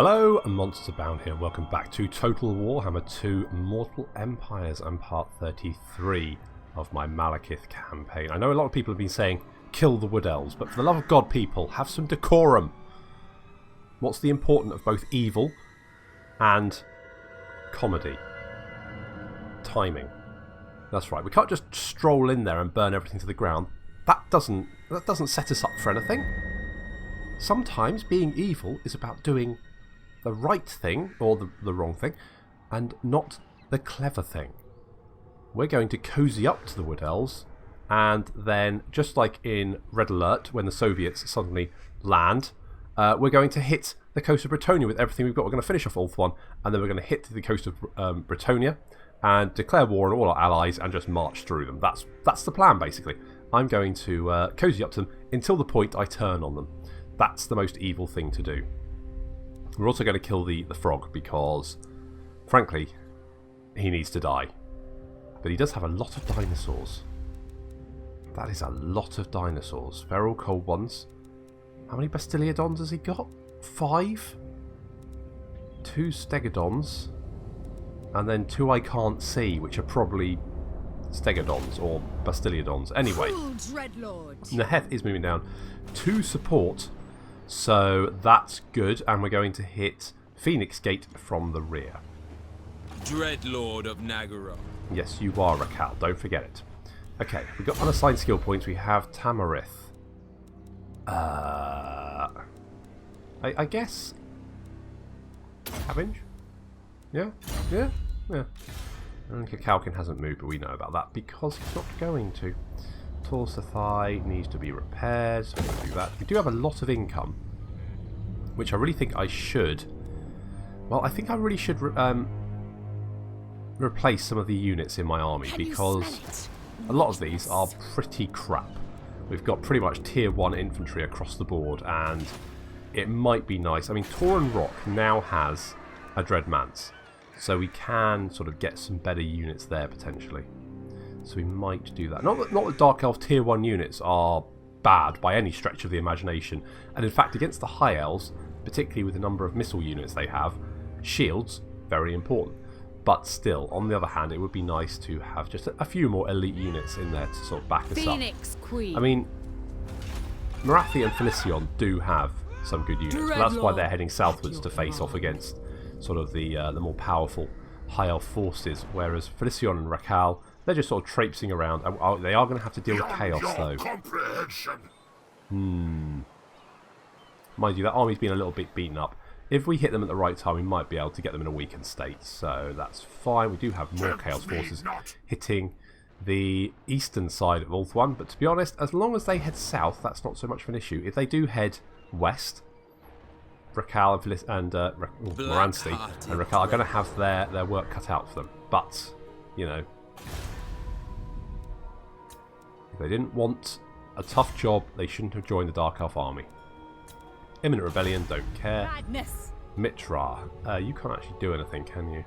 Hello, Monsters Abound here, and welcome back to Total Warhammer 2 Mortal Empires and part 33 of my Malekith campaign. I know a lot of people have been saying, kill the Wood Elves, but for the love of God, people, have some decorum. What's the importance of both evil and comedy? Timing. That's right, we can't just stroll in there and burn everything to the ground. That doesn't set us up for anything. Sometimes being evil is about doing the right thing, or the wrong thing, and not the clever thing. We're going to cozy up to the Wood Elves, and then, just like in Red Alert, when the Soviets suddenly land, we're going to hit the coast of Bretonnia with everything we've got. We're going to finish off Ulthuan, and then we're going to hit the coast of Bretonnia, and declare war on all our allies, and just march through them. That's the plan, basically. I'm going to cozy up to them until the point I turn on them. That's the most evil thing to do. We're also going to kill the frog because, frankly, he needs to die. But he does have a lot of dinosaurs. That is a lot of dinosaurs. Feral cold ones. How many Bastiliodons has he got? 5? 2 Stegodons. And then 2 I can't see, which are probably Stegodons or Bastiliodons. Anyway, Neheth is moving down. 2 support. So that's good, and we're going to hit Phoenix Gate from the rear. Dreadlord of Nagara. Yes, you are, Raquel. Don't forget it. Okay, we've got unassigned skill points. We have Tamarith. I guess Cabbage? Yeah? And Kakalkin hasn't moved, but we know about that because he's not going to. Torso thigh needs to be repaired, so we'll do that. We do have a lot of income, which I really think I should. Well, I think I really should replace some of the units in my army because a lot of these are pretty crap. We've got pretty much tier 1 infantry across the board, and it might be nice. I mean, Tauren Rock now has a Dreadmance, so we can sort of get some better units there potentially. So we might do that. Not that Dark Elf tier 1 units are bad by any stretch of the imagination. And in fact, against the High Elves, particularly with the number of missile units they have, shields, very important. But still, on the other hand, it would be nice to have just a few more elite units in there to sort of back us Phoenix up. Queen. I mean, Marathi and Felicion do have some good units. So that's why they're heading southwards to face off against sort of the more powerful High Elf forces. Whereas Felicion and Raquel, they're just sort of traipsing around. They are going to have to deal with chaos, though. Mind you, that army's been a little bit beaten up. If we hit them at the right time, we might be able to get them in a weakened state. So that's fine. We do have more chaos forces hitting the eastern side of Ulthuan. But to be honest, as long as they head south, that's not so much of an issue. If they do head west, Raquel and Moransti and Raquel are going to have their work cut out for them. But, you know, if they didn't want a tough job, they shouldn't have joined the Dark Elf army. Imminent Rebellion, don't care. Madness. Mitra, you can't actually do anything, can you?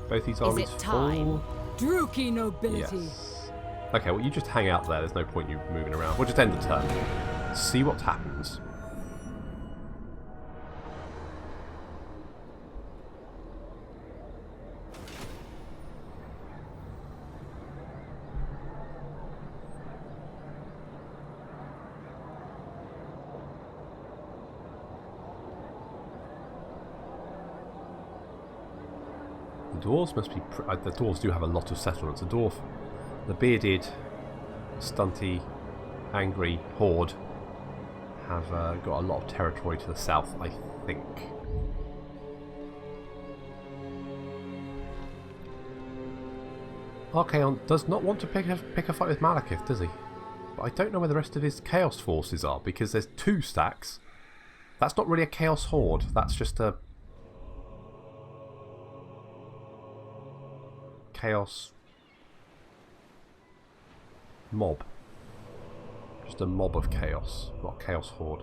Both these armies full? Druki nobility. Yes. Okay, well you just hang out there, there's no point you moving around. We'll just end the turn. See what happens. The dwarves must be... the dwarves do have a lot of settlements. The bearded, stunty, angry horde have got a lot of territory to the south, I think. Archaon does not want to pick a fight with Malekith, does he? But I don't know where the rest of his Chaos forces are, because there's 2 stacks. That's not really a Chaos horde, that's just a Chaos mob. Just a mob of chaos, not a Chaos horde.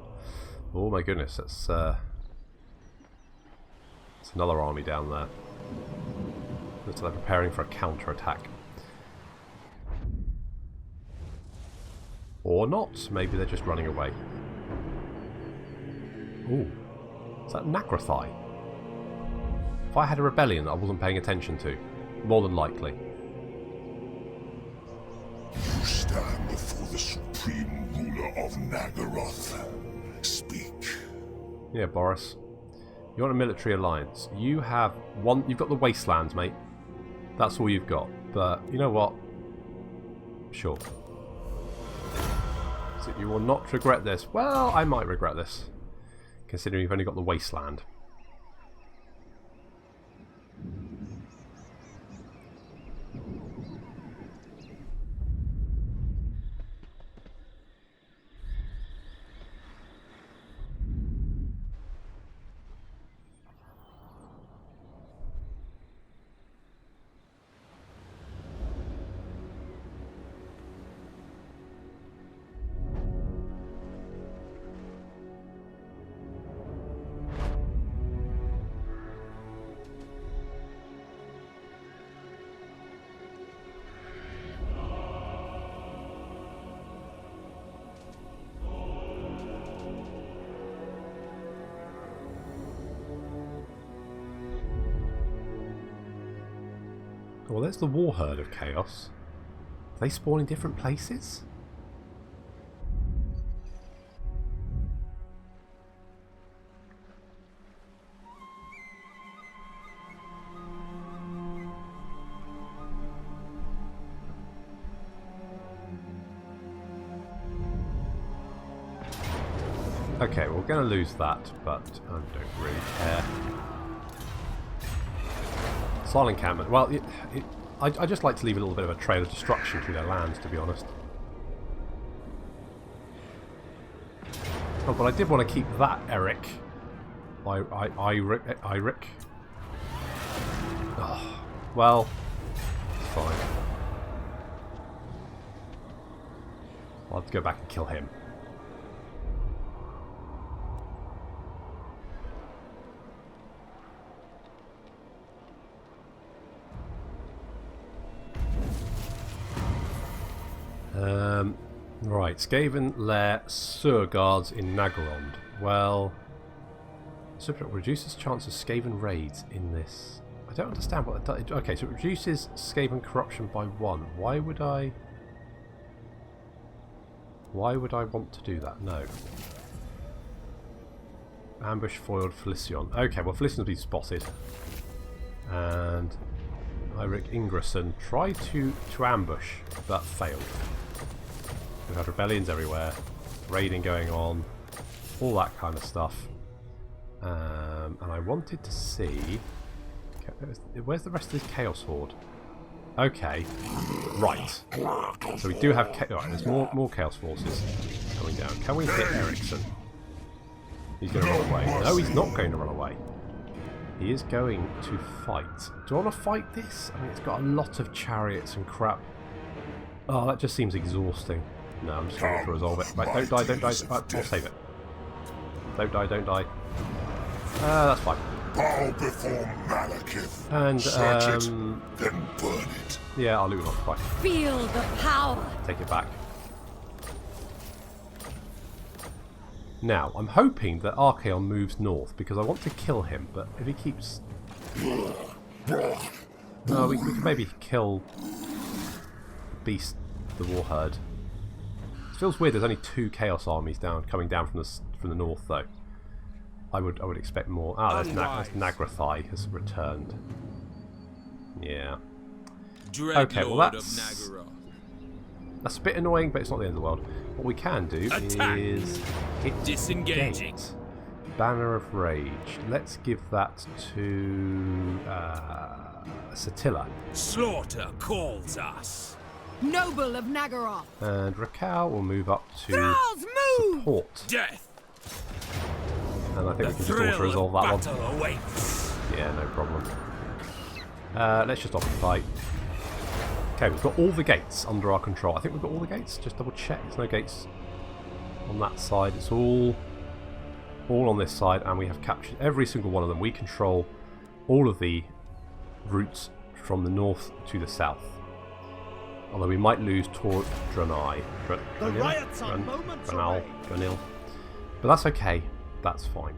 Oh my goodness, that's another army down there. Looks like they're preparing for a counter-attack. Or not. Maybe they're just running away. Ooh. Is that Nagrathai? If I had a rebellion that I wasn't paying attention to, more than likely. You stand before the supreme ruler of Nagaroth. Speak. Yeah, Boris. You want a military alliance. You have one. You've got the wastelands, mate. That's all you've got. But you know what? Sure. So you will not regret this. Well, I might regret this, considering you've only got the wasteland. Well, there's the war herd of chaos. Do they spawn in different places? Okay, we're going to lose that, but I don't really care. Silent encampment. Well, I just like to leave a little bit of a trail of destruction through their lands, to be honest. Oh, but I did want to keep that Eric. Eric. Oh, well, it's fine. I'll have to go back and kill him. Right, Skaven Lair Sewer Guards in Nagorond. Well, reduces chance of Skaven raids in this. I don't understand what that does. Okay, so it reduces Skaven corruption by 1. Why would I want to do that? No. Ambush foiled Felicion. Okay, well Felicion's been spotted. And Eirik Ingerson tried to ambush, but failed. We've had rebellions everywhere, raiding going on, all that kind of stuff. And I wanted to see... Where's the rest of this Chaos Horde? Okay, right. So we do have... Right, there's more Chaos Forces coming down. Can we hit Ericsson? He's going to run away. No, he's not going to run away. He is going to fight. Do I want to fight this? I mean, it's got a lot of chariots and crap. Oh, that just seems exhausting. No, I'm just trying to resolve it. Right, don't die, don't die. Right, I'll save it. Don't die, don't die. That's fine. Bow before Malekith. And, Search it, then burn it. Yeah, I'll loot off. Fine. Feel the power. Take it back. Now, I'm hoping that Archaon moves north because I want to kill him, but if he keeps... No, we can maybe kill Beast, the war herd. It feels weird. There's only 2 Chaos armies coming down from the north, though. I would expect more. Ah, there's Nagrathai has returned. Yeah. Okay, well that's a bit annoying, but it's not the end of the world. What we can do is hit Disengaging. Gate. Banner of Rage. Let's give that to Satilla. Slaughter calls us. Noble of Nagaroth. And Rakal will move up to Thralls, move! support. Death. And I think we can just also resolve that one. Battle awaits. Yeah, no problem. Let's just occupy. Okay, we've got all the gates under our control. I think we've got all the gates. Just double check. There's no gates on that side. It's all on this side, and we have captured every single one of them. We control all of the routes from the north to the south. Although we might lose toward Dranai. The riots are moments away. Dranil. But that's okay. That's fine.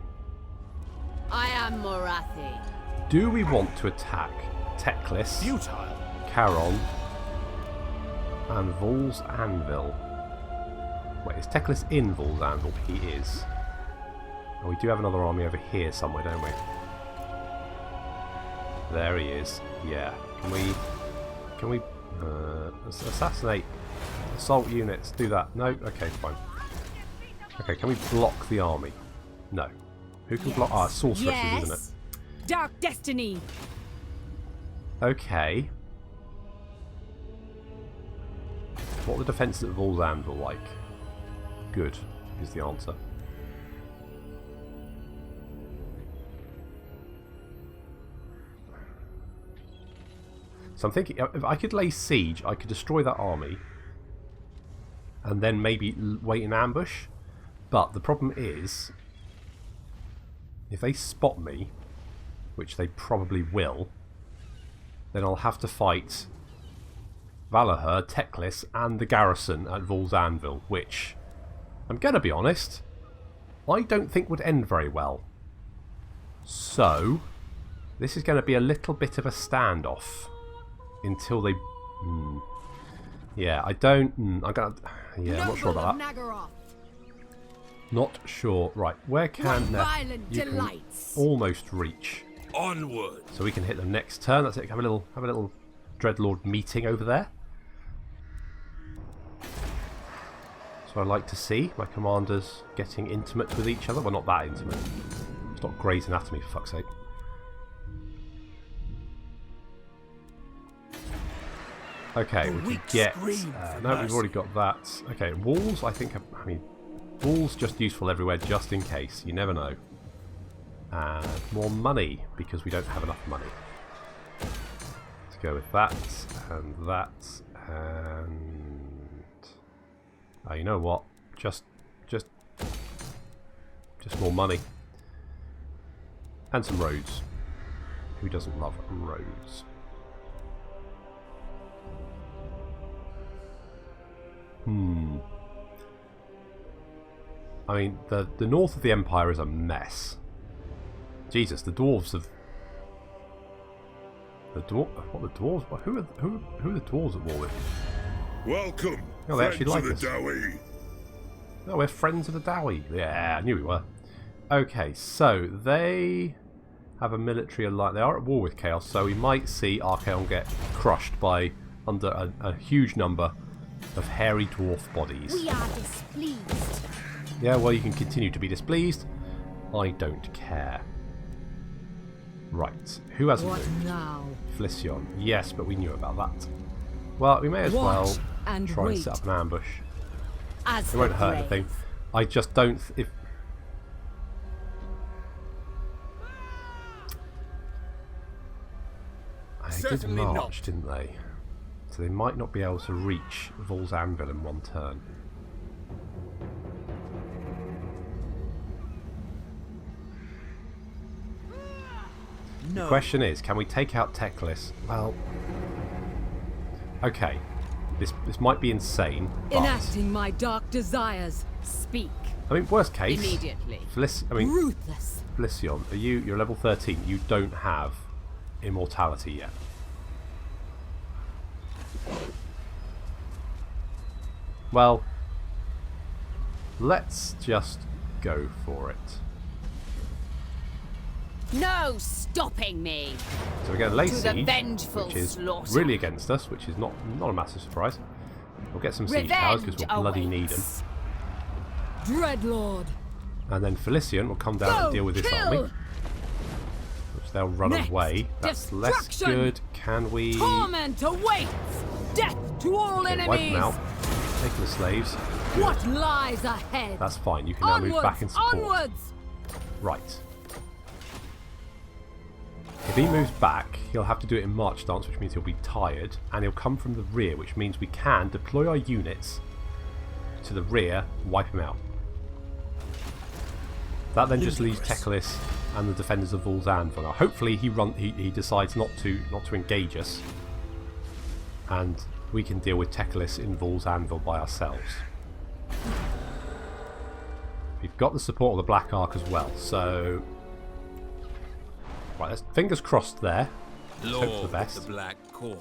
I am Morathi. Do we want to attack Teclis, Futile. Charon, and Vol's Anvil? Wait, is Teclis in Vol's Anvil? He is. And we do have another army over here somewhere, don't we? There he is. Yeah. Can we assassinate assault units? Do that. No? Okay, fine. Okay, can we block the army? No. Who can block? Ah, sorceresses, isn't it? Dark destiny. Okay. What are the defences of Vol's Anvil like? Good, is the answer. So I'm thinking, if I could lay siege, I could destroy that army, and then maybe wait in ambush. But the problem is, if they spot me, which they probably will, then I'll have to fight Valahur, Teclis, and the garrison at Vol's Anvil, which, I'm going to be honest, I don't think would end very well. So, this is going to be a little bit of a standoff until they... Yeah, I don't... I'm going to... Yeah, I'm not sure about that. Not sure. Right, where can you can almost reach? Onward. So we can hit them next turn. That's it. Have a little Dreadlord meeting over there. So I like to see my commanders getting intimate with each other. Well, not that intimate. It's not Grey's Anatomy, for fuck's sake. Okay, we can get... no, we've already got that. Okay, walls, I think... I mean, walls just useful everywhere, just in case. You never know. And more money, because we don't have enough money. Let's go with that, and that, and... Oh, you know what? Just more money. And some roads. Who doesn't love roads? I mean, the north of the Empire is a mess. Jesus, the dwarves have... What, the dwarves? Who are the dwarves at war with? Welcome, Oh, they actually like friends us. of the Dowie. Oh, we're friends of the Dowie. Yeah, I knew we were. Okay, so they have a military alliance. They are at war with Chaos, so we might see Archaon get crushed by under a huge number of hairy dwarf bodies. We are displeased. Yeah, well, you can continue to be displeased. I don't care. Right, who has a What move? now? Flission. Yes, but we knew about that. Well, we may as well and try and wait. set up an ambush. As It won't the hurt grave. anything. I just don't... If They did Certainly march, not. didn't they? So they might not be able to reach Vol's Anvil in one turn. No. The question is, can we take out Teclis? Well... Okay. This might be insane, but... Enacting my dark desires. Speak. I mean, worst case... Immediately. Ruthless. Ruthless. Flission, you're level 13. You don't have immortality yet. Well, let's just go for it. No stopping me. So we're going to lay To the siege, vengeful which is slaughter. really against us, which is not a massive surprise. We'll get some siege towers because we'll bloody need them. awaits. Dreadlord. And then Felician will come down Go and deal with this kill. army, which they'll run Next, away. That's less destruction. good. Can we... Torment awaits. Death to all Okay, wipe them enemies. out. Take the slaves. Good. What lies ahead? That's fine. You can now move back and support. Onwards. Right. If he moves back, he'll have to do it in march stance, which means he'll be tired, and he'll come from the rear, which means we can deploy our units to the rear and wipe him out. That then just leaves Teclis and the defenders of Vol's Anvil. Now, hopefully he decides not to engage us, and we can deal with Teclis in Vol's Anvil by ourselves. Be we've got the support of the Black Ark as well, so... Right, let's fingers crossed there. Let's hope for the best. The Black Court.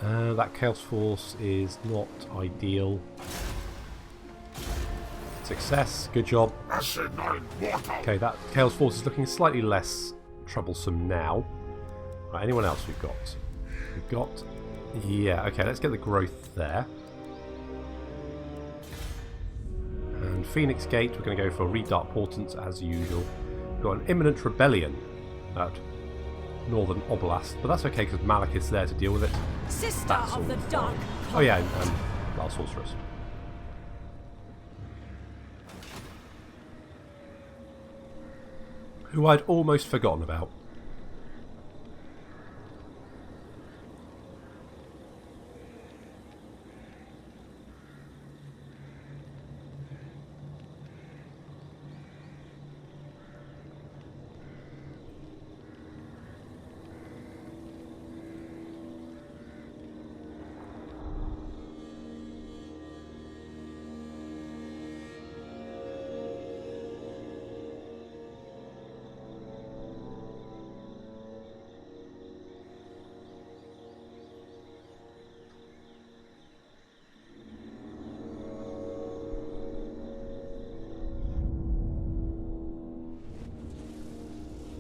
That Chaos Force is not ideal. Success, good job. Okay, that Chaos Force is looking slightly less troublesome now. Right, anyone else we've got? We've got... Yeah, okay, let's get the growth there. And Phoenix Gate, we're going to go for Redark Portents as usual. We've got an imminent rebellion at Northern Oblast, but that's okay because Malekith's there to deal with it. Sister That's of the all Dark. Oh yeah, and Last Sorceress. Who I'd almost forgotten about.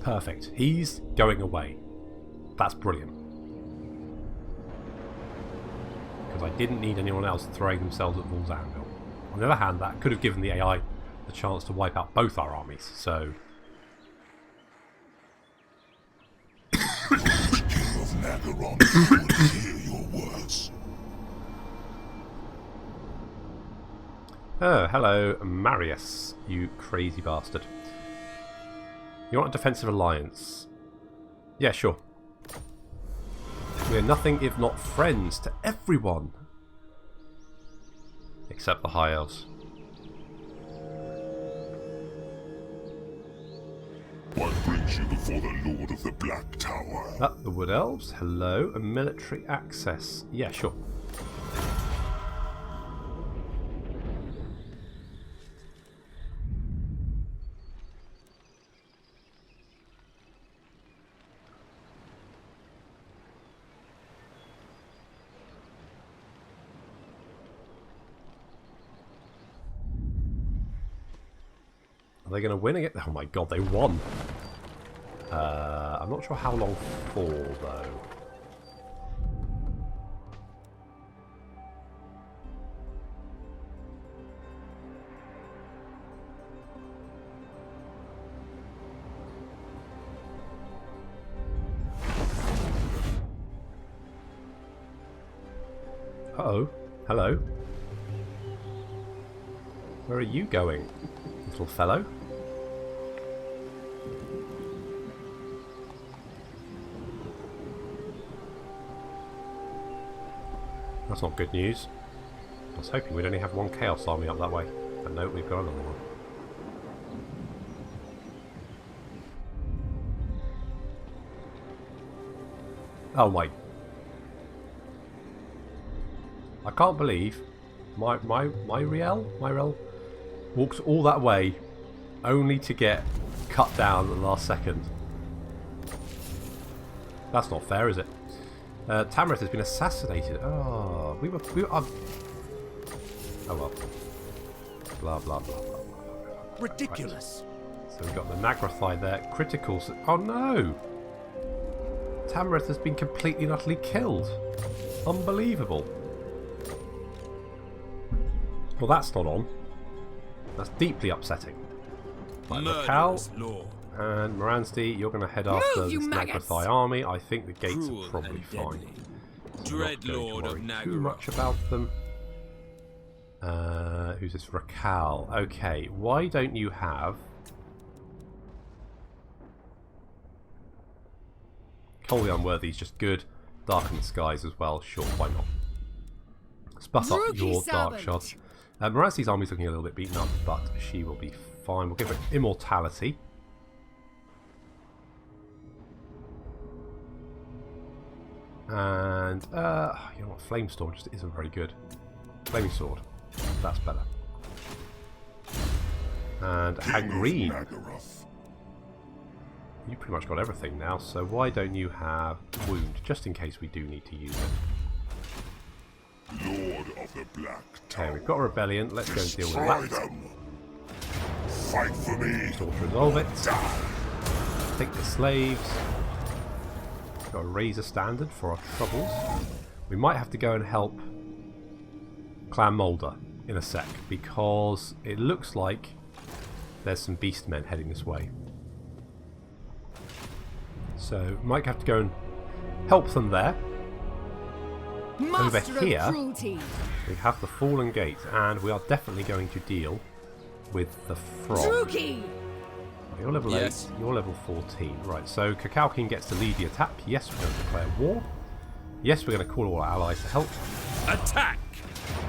Perfect. He's going away. That's brilliant. Because I didn't need anyone else throwing themselves at Vol's Anvil. On the other hand, that could have given the AI the chance to wipe out both our armies, so... The King of Nagaron would hear your words. Oh, hello, Marius, you crazy bastard. You want a defensive alliance? Yeah, sure. We're nothing if not friends to everyone. Except the High Elves. What brings you before the Lord of the Black Tower? The Wood Elves, hello. A military access. Yeah, sure. Are they going to win again? Oh my god, they won. I'm not sure how long for, though. Uh-oh. Hello. Where are you going, little fellow? That's not good news. I was hoping we'd only have one Chaos Army up that way. But no, we've got another one. Oh my... I can't believe Myrel walks all that way only to get cut down at the last second. That's not fair, is it? Tamrith has been assassinated. Oh, we were oh well. Blah blah blah blah blah. Ridiculous. Right. So we've got the Nagrathai there. Criticals. Oh no! Tamrith has been completely and utterly killed. Unbelievable. Well, that's not on. That's deeply upsetting. Right, Raquel and Moransty, you're going to head after this Nagrathai army. I think the gates are probably fine. Dreadlord of Nagaroth. Too much about them. Who's this? Raquel. Okay, why don't you have... Wholly Unworthy is just good. Darken the Skies as well. Sure, why not? Sput up your Dark Shot. Morasti's army's looking a little bit beaten up, but she will be fine. We'll give her Immortality. And, you know what, Flamestorm just isn't very good. Flaming Sword. That's better. And King Hagreen. of Nagaroth. You pretty much got everything now, so why don't you have Wound, just in case we do need to use it. Lord of the Black Okay, Tower. we've got a rebellion. Let's go and deal with Destroy that. them. Fight for me. Sort of resolve it. Die. Take the slaves. Got to raise a standard for our troubles. We might have to go and help Clan Moulder in a sec, because it looks like there's some beastmen heading this way. So might have to go and help them there. Master Over here, of cruelty. we have the Fallen Gate, and we are definitely going to deal with the frog. Druki. You're level Yes. 8, you're level 14. Right, so Cacao King gets to lead the attack. Yes, we're going to declare war. Yes, we're going to call all our allies to help. Attack!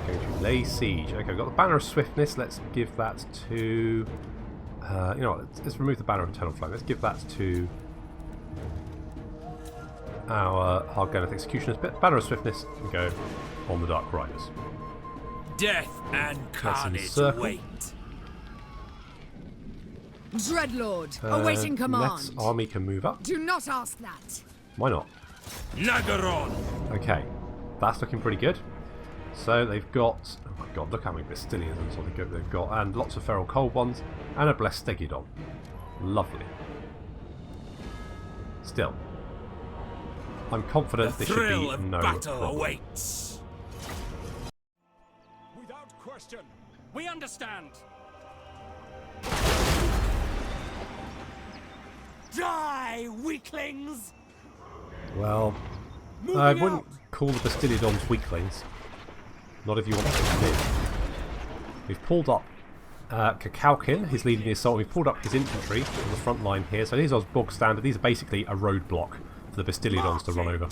Going to lay siege. Okay, we've got the Banner of Swiftness. Let's give that to... you know what, let's remove the Banner of Eternal Flame. Let's give that to our Hargoneth Executioners. Banner of Swiftness and go on the Dark Riders. Death and carnage encircle. wait. Dreadlord, awaiting command. Neth's army can move up. Do not ask that. Why not? Nagaron! Okay, that's looking pretty good. So they've got, oh my god, look how many Bastilians and sort of they've got, and lots of Feral Cold ones, and a Blessed Stegidon. Lovely. Still, I'm confident The this should thrill be of no battle problem. awaits. Without question. We understand. Die, weaklings! Well, I wouldn't call the Bastiliodons weaklings. Not if you want to live. We've pulled up Cacalkin, he's leading the assault. We've pulled up his infantry on the front line here. So these are bog standard. These are basically a roadblock for the Bastiliodons to run over.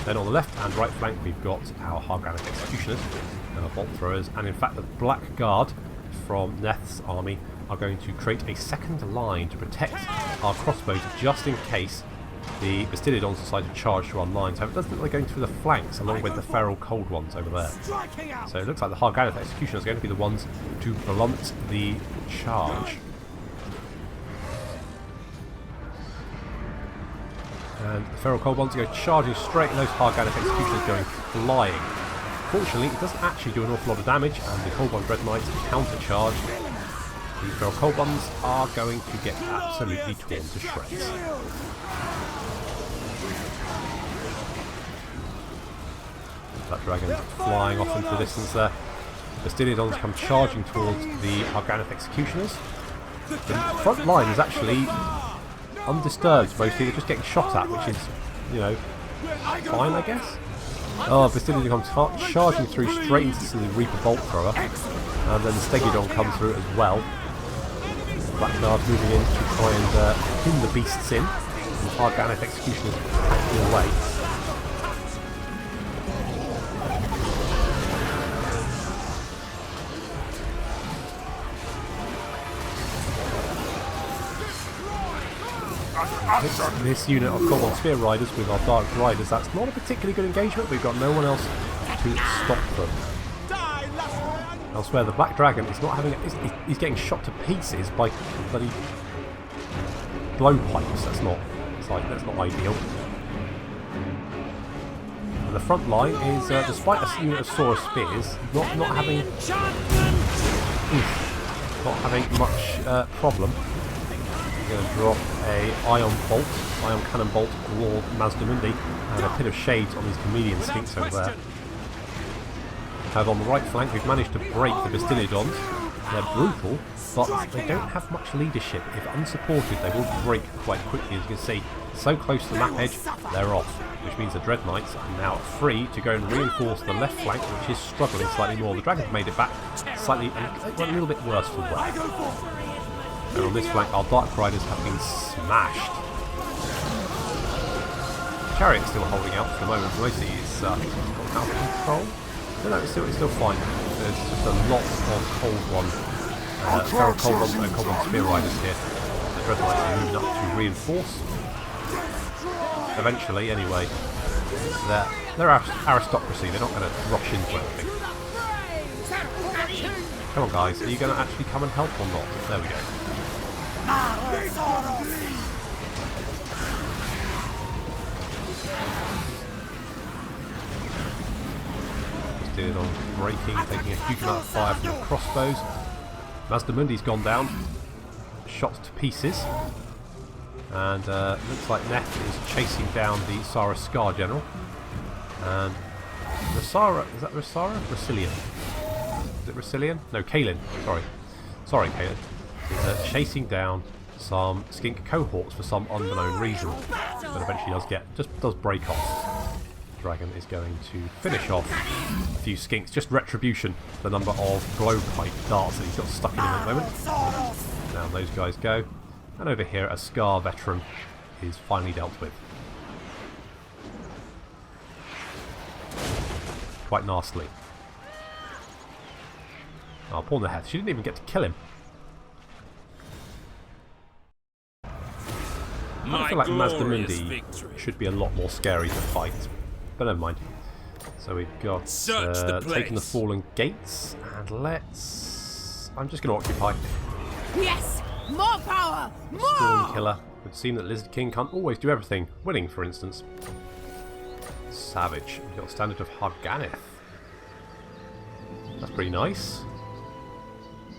Then on the left and right flank we've got our Harganic Executioners and our Bolt Throwers. And in fact the Black Guard from Neth's army are going to create a second line to protect our crossbows just in case the Bastiliodons decide to charge to our line. So it doesn't look like they're going through the flanks along with the Feral Cold ones over there. Striking out! So it looks like the Harganic Executioners are going to be the ones to blunt the charge. And the Feral Cold ones go charging straight, and those Harganic Executioners going flying. Fortunately, it doesn't actually do an awful lot of damage, and the Cold One Dread Knights counter-charge. The Feral Cold ones are going to get absolutely torn to shreds. That dragon flying off into the distance there. The Bastiliodons come charging towards the Harganic Executioners. The front line is actually undisturbed mostly, they're just getting shot at, which is, you know, fine I guess. Oh, Bastiliodon comes charging through straight into the Reaper Bolt Thrower, and then the Stegidon comes through as well. Blackguard moving in to try and pin the beasts in, and the Harganic Executioners packing away. This unit of Goblin Spear Riders with our Dark Riders, that's not a particularly good engagement. We've got no one else to stop them. Elsewhere, the Black Dragon is not having he's getting shot to pieces by bloody blowpipes. That's not ideal. And the front line is, despite a unit of Saurus Spears, not having much problem. We're going to drop a Ion Cannon Bolt, Lord Mazdamundi, and a Pit of Shades on these Chameleon Skinks over there. And on the right flank we've managed to break the Bastiliodons. They're brutal, but they don't have much leadership. If unsupported they will break quite quickly, as you can see. So close to the map edge, they're off. Which means the Dread Knights are now free to go and reinforce the left flank, which is struggling slightly more. The Dragons made it back slightly, and it went a little bit worse for wear. And on this flank, our Dark Riders have been smashed. Chariot's still holding out for the moment. Mostly it's out of control. No, it's still fine. There's just a lot of Cold One, Feral Cold Ones and Cold One Spear Riders here. The Dread Knights are moving up to reinforce. Eventually, anyway. They're aristocracy. They're not going to rush into anything. Come on, guys. Are you going to actually come and help or not? There we go. Just did it on breaking, taking a huge amount of fire from the crossbows. Mazdamundi's gone down. Shot to pieces. And looks like Neth is chasing down the Sara Scar General. And Rasara, is that Rasara? Rasilian. Is it Rasilian? No, Kaelin. Sorry, Kaelin. Is chasing down some skink cohorts for some unknown reason. But eventually does break off. Dragon is going to finish off a few skinks. Just retribution. The number of blowpipe darts that he's got stuck in him at the moment. Down those guys go. And over here, a Scar veteran is finally dealt with. Quite nastily. Oh, poor Neheth. She didn't even get to kill him. I feel like Mazdamundi should be a lot more scary to fight. But never mind. So we've got taken the Fallen Gates. And let's... I'm just going to occupy. Yes! More power! More! Storm Killer. It would seem that Lizard King can't always do everything. Winning, for instance. Savage. We've got Standard of Harganeth. That's pretty nice.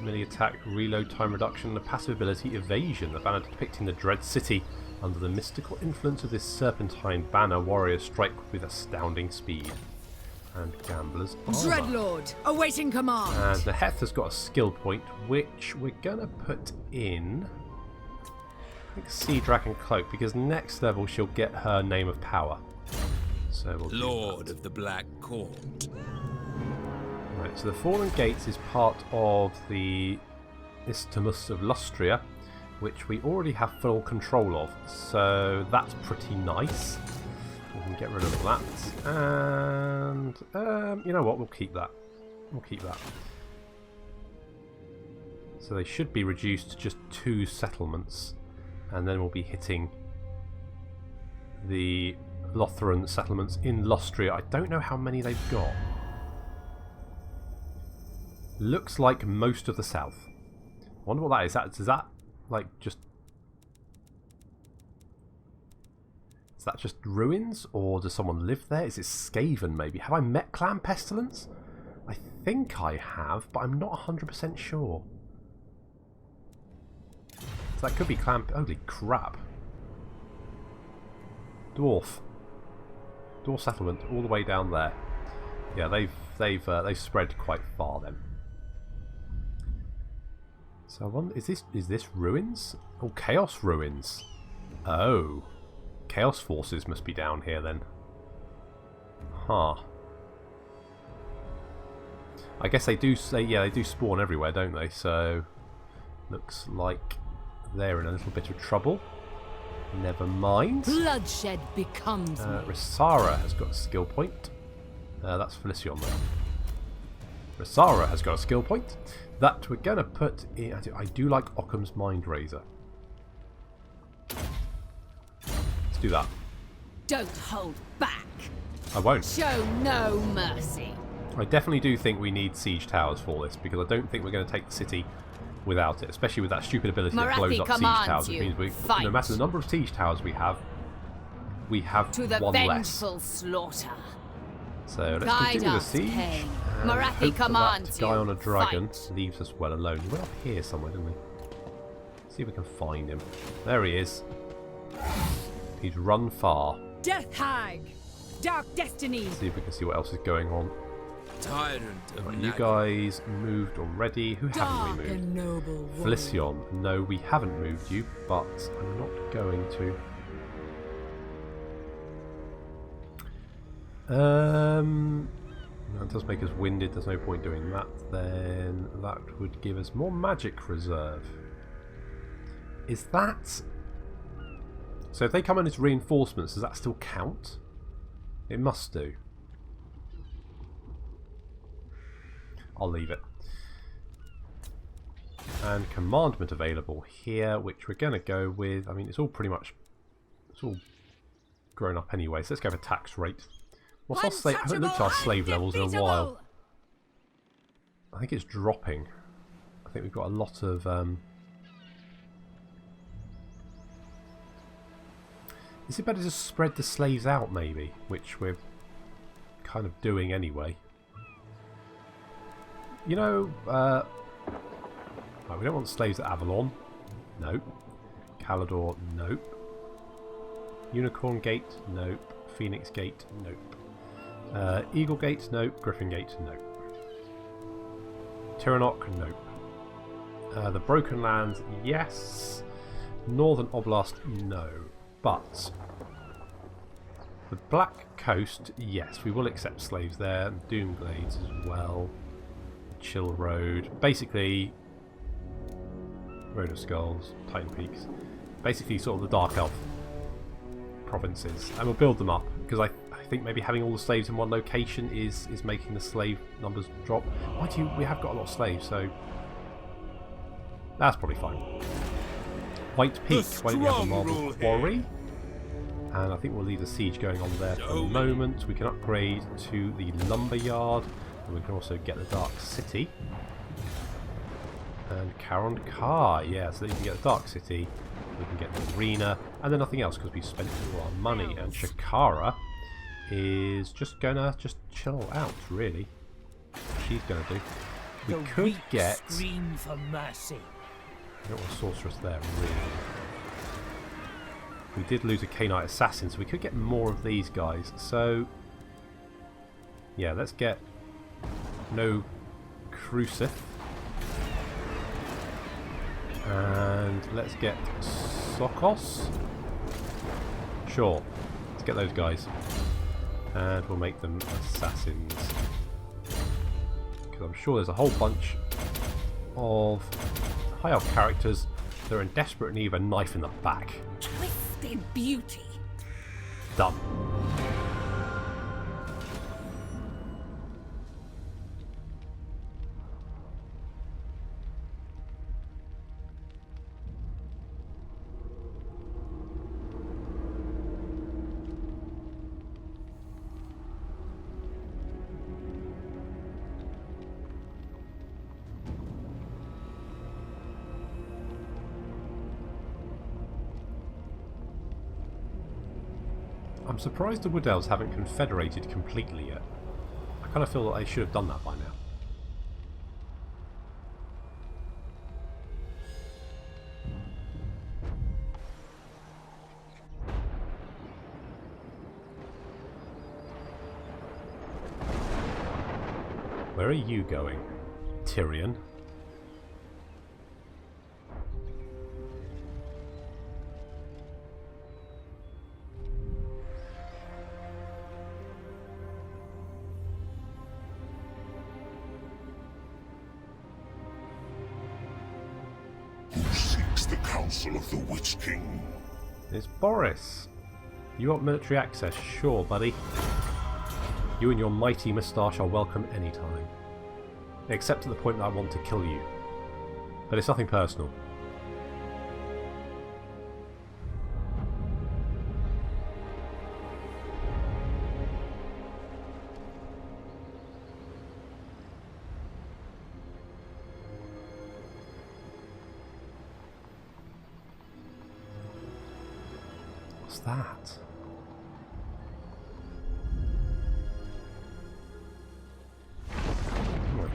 Melee attack, reload time reduction, and a passive ability Evasion. The banner depicting the Dread City. Under the mystical influence of this serpentine banner, warriors strike with astounding speed. And Gambler's Armor. Dreadlord, awaiting command. And the Heth has got a skill point, which we're going to put in... I think Sea Dragon Cloak, because next level she'll get her Name of Power. So we'll Lord of the Black Court. Right, so the Fallen Gates is part of the Isthmus of Lustria, which we already have full control of, so that's pretty nice. We can get rid of that, and you know what, we'll keep that. We'll keep that. So they should be reduced to just 2 settlements, and then we'll be hitting the Lothran settlements in Lustria. I don't know how many they've got. Looks like most of the south. I wonder what that is. Is that like just... Is that just ruins? Or does someone live there? Is it Skaven maybe? Have I met Clan Pestilence? I think I have, but I'm not 100% sure. So that could be Clan... Holy crap. Dwarf settlement all the way down there. Yeah, they've spread quite far then. So I wonder, is this ruins? Oh, Chaos ruins. Oh, Chaos forces must be down here then. Huh. I guess they do say, yeah, they do spawn everywhere, don't they? So looks like they're in a little bit of trouble. Never mind. Bloodshed becomes Rasara has got a skill point. That's Felicion there. Rasara has got a skill point that we're going to put in. I do like Occam's Mind Razor. Let's do that. Don't hold back. I won't. Show no mercy. I definitely do think we need siege towers for this, because I don't think we're going to take the city without it, especially with that stupid ability that blows up siege towers. It means no matter the number of siege towers we have to the one vengeful less. Slaughter. So let's continue the siege. Marathi commands that guy on a dragon fight. leaves us well alone. He went up here somewhere, didn't he? See if we can find him. There he is. He's run far. Death Hag, Dark Destiny. See if we can see what else is going on. Tyrant of Right, you guys moved already. Who haven't we moved? Noble Felicion. No, we haven't moved you, but I'm not going to. That does make us winded. There's no point doing that. Then that would give us more magic reserve. Is that... So if they come in as reinforcements, does that still count? It must do. I'll leave it. And commandment available here, which we're going to go with. I mean, it's all pretty much... It's all grown up anyway, so let's go for tax rate. What's our slave? I haven't looked at our slave levels in a while. I think it's dropping. I think we've got a lot of... Is it better to spread the slaves out, maybe? Which we're kind of doing anyway. You know, right, we don't want slaves at Avalon. Nope. Calador, nope. Unicorn Gate, nope. Phoenix Gate, nope. Eagle Gate, nope. Griffin Gate, nope. Tiranoc, nope. The Broken Lands, yes. Northern Oblast, no. But the Black Coast, yes, we will accept slaves there. Doom Glades as well. Chill Road. Basically, Road of Skulls, Titan Peaks. Basically sort of the Dark Elf provinces. And we'll build them up, because I think maybe having all the slaves in one location is making the slave numbers drop. Mind you, we have got a lot of slaves, so that's probably fine. White Peak, why don't we have a marble quarry? And I think we'll leave the siege going on there for the moment. We can upgrade to the lumber yard, and we can also get the Dark City. And Caron Car, yeah, so that you can get the Dark City, we can get the arena, and then nothing else because we've spent all our money. And Shakara is just gonna chill out, really. She's gonna do. We could get. Scream for mercy. I don't want a sorceress there, really. We did lose a Canite Assassin, so we could get more of these guys. So, yeah, let's get no Crucif. And let's get Sokos. Sure, let's get those guys. And we'll make them assassins. Because I'm sure there's a whole bunch of high elf characters that are in desperate need of a knife in the back. Twisted beauty. Done. I'm surprised the Wood Elves haven't confederated completely yet. I kind of feel that they should have done that by now. Where are you going, Tyrion? Of the Witch King. It's Boris. You want military access? Sure, buddy. You and your mighty moustache are welcome anytime. Except to the point that I want to kill you. But it's nothing personal. What's that? Oh my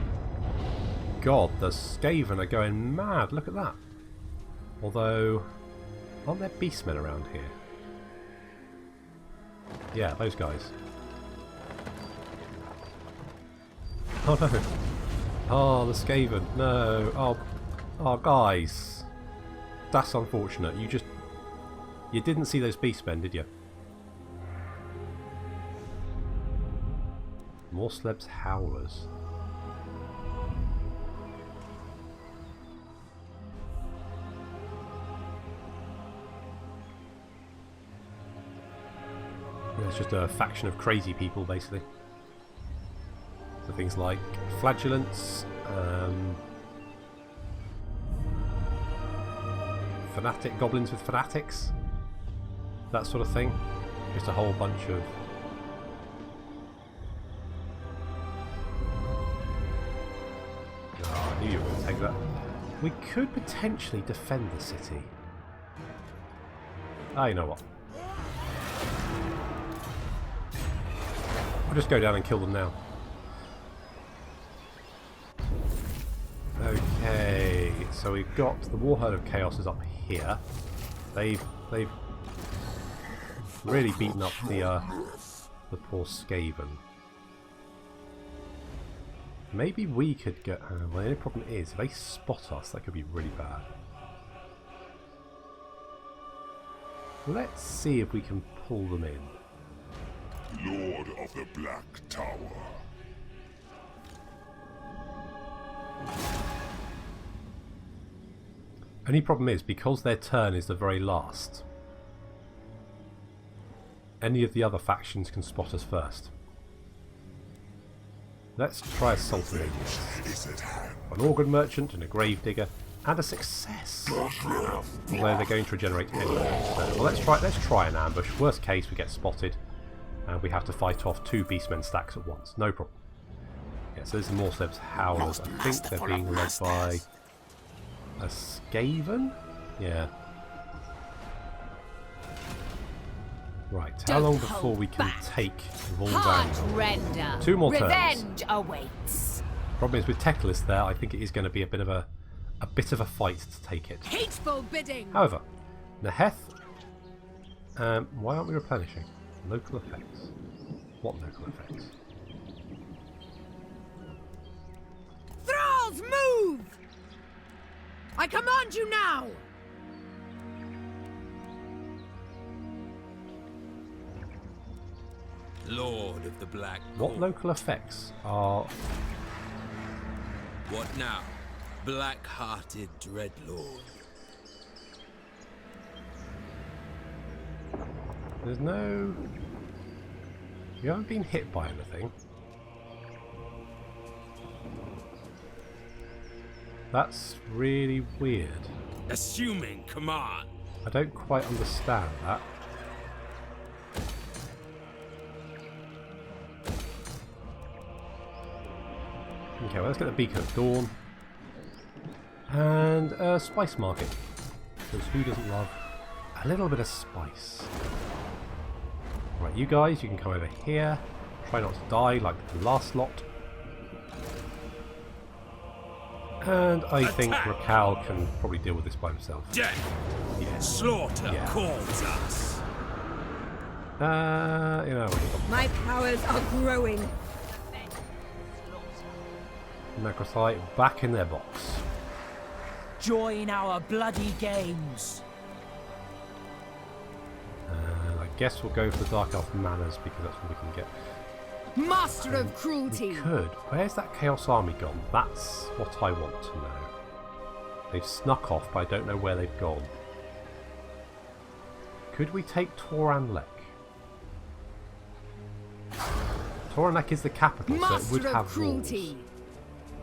God, the Skaven are going mad. Look at that. Although, aren't there beastmen around here? Yeah, those guys. Oh no. Oh, the Skaven. No. Oh, guys. That's unfortunate. You didn't see those beastmen, did you? Morsleb's Howlers. It's just a faction of crazy people, basically. So things like flagellants, fanatic goblins with fanatics. That sort of thing. Just a whole bunch of... Oh, I knew you were going to take that. We could potentially defend the city. Ah, you know what? I'll just go down and kill them now. Okay, so we've got the Warherd of Chaos is up here. They've really beaten up the poor Skaven. Maybe we could get... well, the only problem is, if they spot us, that could be really bad. Let's see if we can pull them in. Lord of the Black Tower. Only problem is, because their turn is the very last, any of the other factions can spot us first. Let's try assaulting agents. An organ merchant and a grave digger, and a success. Although they're going to regenerate anyway. So, well, let's try an ambush. Worst case, we get spotted, and we have to fight off 2 beastmen stacks at once. No problem. Yeah, so there's more Morslev's Howlers. I think they're being led by a Skaven? Yeah. Right, how long before we can take Volvan? 2 more turns. Revenge awaits. Problem is with Teclis there, I think it is going to be a bit of a fight to take it. Hateful bidding. However, Neheth, why aren't we replenishing? Local effects. What local effects? Thralls, move! I command you now! Lord of the Black What Court. local effects are... What now? Black-hearted Dreadlord. There's no... You haven't been hit by anything. That's really weird. Assuming command. I don't quite understand that. Okay, well, let's get the Beacon of Dawn. And a spice market. Because who doesn't love a little bit of spice? Right, you guys, you can come over here. Try not to die like the last lot. And I think Raquel can probably deal with this by himself. Death. Yeah. Slaughter calls us. You know, My powers are growing. Necrocyte back in their box. Join our bloody games. I guess we'll go for the Dark Elf Manners because that's what we can get. Master of cruelty. We could. Where's that Chaos Army gone? That's what I want to know. They've snuck off, but I don't know where they've gone. Could we take Toranlek? Toranlek is the capital, so it would have cruelty. rules.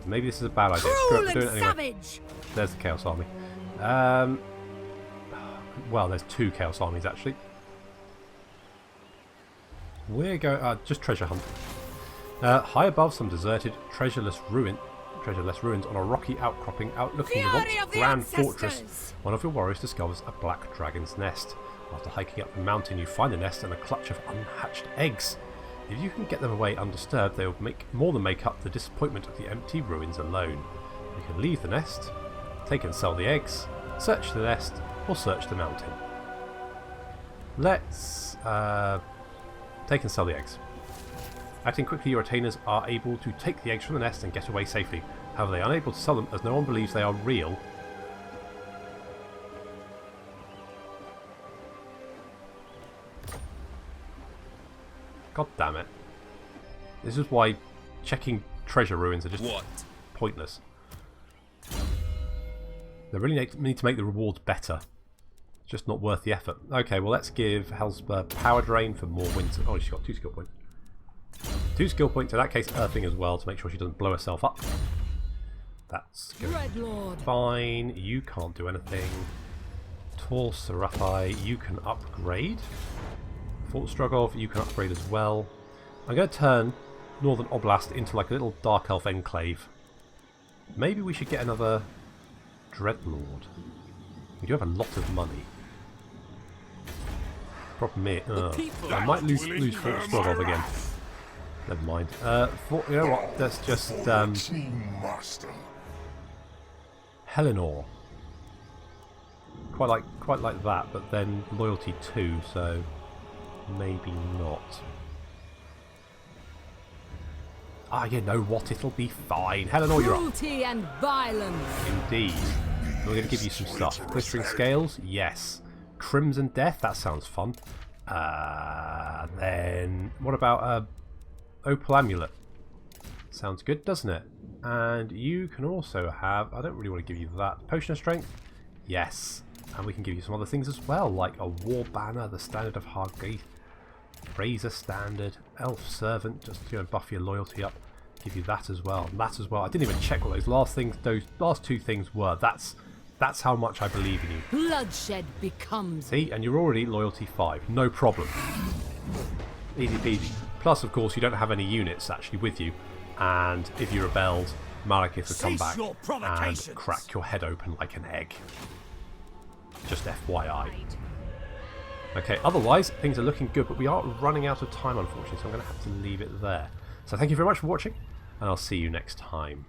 Maybe this is a bad idea. Cruel Screw it, and do it anyway. savage. There's the Chaos Army. Well, there's 2 Chaos Armies actually. We're going just treasure hunt. High above some deserted, treasureless ruins on a rocky outcropping outlooking the once grand fortress. One of your warriors discovers a black dragon's nest. After hiking up the mountain, you find the nest and a clutch of unhatched eggs. If you can get them away undisturbed, they will more than make up the disappointment of the empty ruins alone. You can leave the nest, take and sell the eggs, search the nest, or search the mountain. Let's take and sell the eggs. Acting quickly, your retainers are able to take the eggs from the nest and get away safely. However, they are unable to sell them as no one believes they are real. God damn it. This is why checking treasure ruins are just pointless. They really need to make the rewards better. It's just not worth the effort. Okay, well let's give Hellspur Power Drain for more wins. Oh, she's got 2 skill points. 2 skill points, in that case Earthing as well to make sure she doesn't blow herself up. That's good. Fine, you can't do anything. Tor Seraphai, you can upgrade. Fort Strogov, you can upgrade as well. I'm going to turn Northern Oblast into like a little Dark Elf enclave. Maybe we should get another Dreadlord. We do have a lot of money. Problem is, I might lose Fort Strogov again. Never mind. You know what? Let's just Helenor. Quite like that, but then loyalty 2, so maybe not. Ah, you know what? It'll be fine. Helenor, you're up. Cruelty and violence. Indeed. We're going to give you some stuff. Glittering Scales? Yes. Crimson Death? That sounds fun. Then, what about Opal Amulet? Sounds good, doesn't it? And you can also have... I don't really want to give you that. Potion of Strength? Yes. And we can give you some other things as well, like a War Banner, the Standard of Hargeith, Razor Standard, Elf Servant, just to buff your loyalty up. Give you that as well. And that as well. I didn't even check what those last two things were. That's how much I believe in you. Bloodshed becomes... See, and you're already loyalty 5. No problem. Easy peasy. Plus, of course, you don't have any units actually with you. And if you rebelled, Malekith would come back and crack your head open like an egg. Just FYI. Okay, otherwise, things are looking good, but we are running out of time, unfortunately, so I'm going to have to leave it there. So thank you very much for watching, and I'll see you next time.